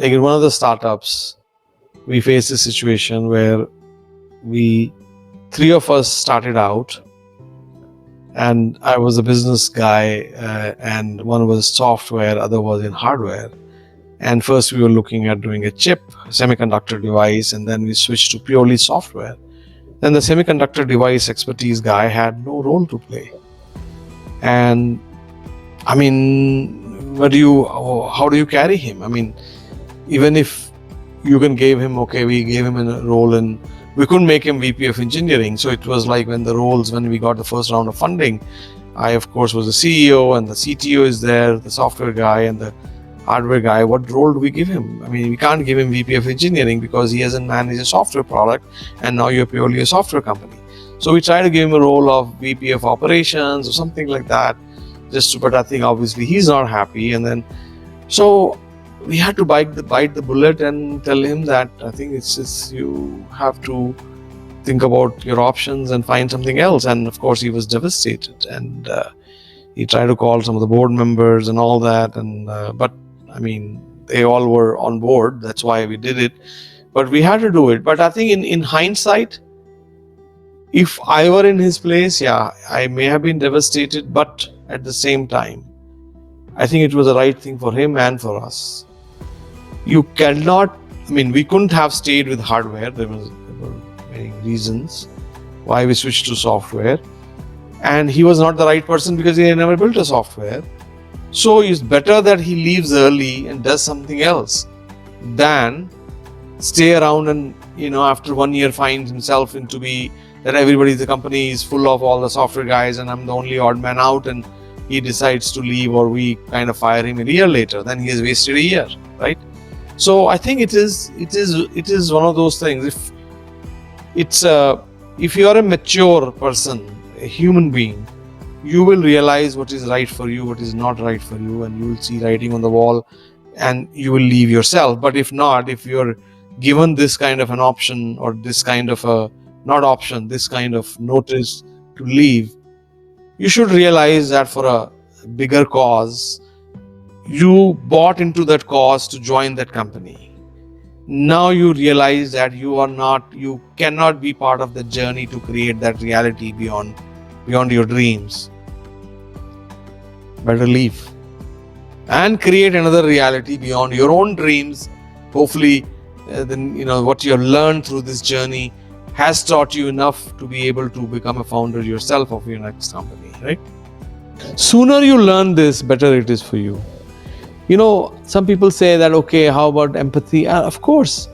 like in one of the startups, we faced a situation where three of us started out, and I was a business guy, and one was software, other was in hardware. And first we were looking at doing a chip, semiconductor device, and then we switched to purely software. Then the semiconductor device expertise guy had no role to play. And I mean, how do you carry him? I mean, even if you can give him, okay, we gave him a role and we couldn't make him VP of engineering. So it was like when we got the first round of funding, I of course was the CEO and the CTO is there, the software guy and the hardware guy. What role do we give him? I mean, we can't give him VP of engineering because he hasn't managed a software product and now you're purely a software company. So we try to give him a role of VP of operations or something like that, but I think obviously he's not happy. And then, so we had to bite the bullet and tell him that I think it's you have to think about your options and find something else. And of course he was devastated, and he tried to call some of the board members and all that, and but I mean, they all were on board. That's why we did it, but we had to do it. But I think in hindsight, if I were in his place, yeah, I may have been devastated, but at the same time, I think it was the right thing for him and for us. You cannot, I mean, we couldn't have stayed with hardware. There were many reasons why we switched to software. And he was not the right person because he had never built a software. So it's better that he leaves early and does something else than stay around and, after 1 year finds himself that everybody in the company is full of all the software guys and I'm the only odd man out, and he decides to leave, or we kind of fire him a year later. Then he has wasted a year, right? So I think it is one of those things. If you are a mature person, a human being, you will realize what is right for you, what is not right for you, and you will see writing on the wall and you will leave yourself. But if not, if you're given this kind of an option, or this kind of this kind of notice to leave, you should realize that for a bigger cause, you bought into that cause to join that company. Now you realize that you cannot be part of the journey to create that reality beyond your dreams. Better leave and create another reality beyond your own dreams. Hopefully, what you have learned through this journey has taught you enough to be able to become a founder yourself of your next company, right? Sooner you learn this, better it is for you. Some people say that, okay, how about empathy? Of course.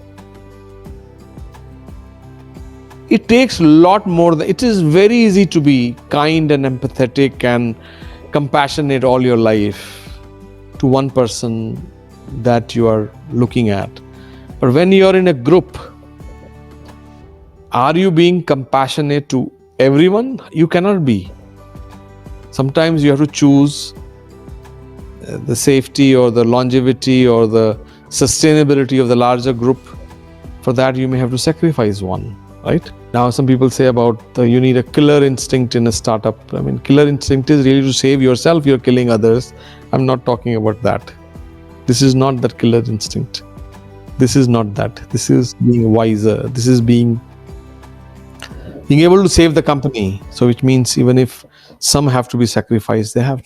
It takes a lot more. It is very easy to be kind and empathetic and compassionate all your life to one person that you are looking at. But when you are in a group, are you being compassionate to everyone? You cannot be. Sometimes you have to choose the safety or the longevity or the sustainability of the larger group. For that, you may have to sacrifice one, right? Now, some people say about you need a killer instinct in a startup. I mean, killer instinct is really to save yourself. You're killing others. I'm not talking about that. This is not that killer instinct. This is not that. This is being wiser. This is being able to save the company. So which means even if some have to be sacrificed, they have to.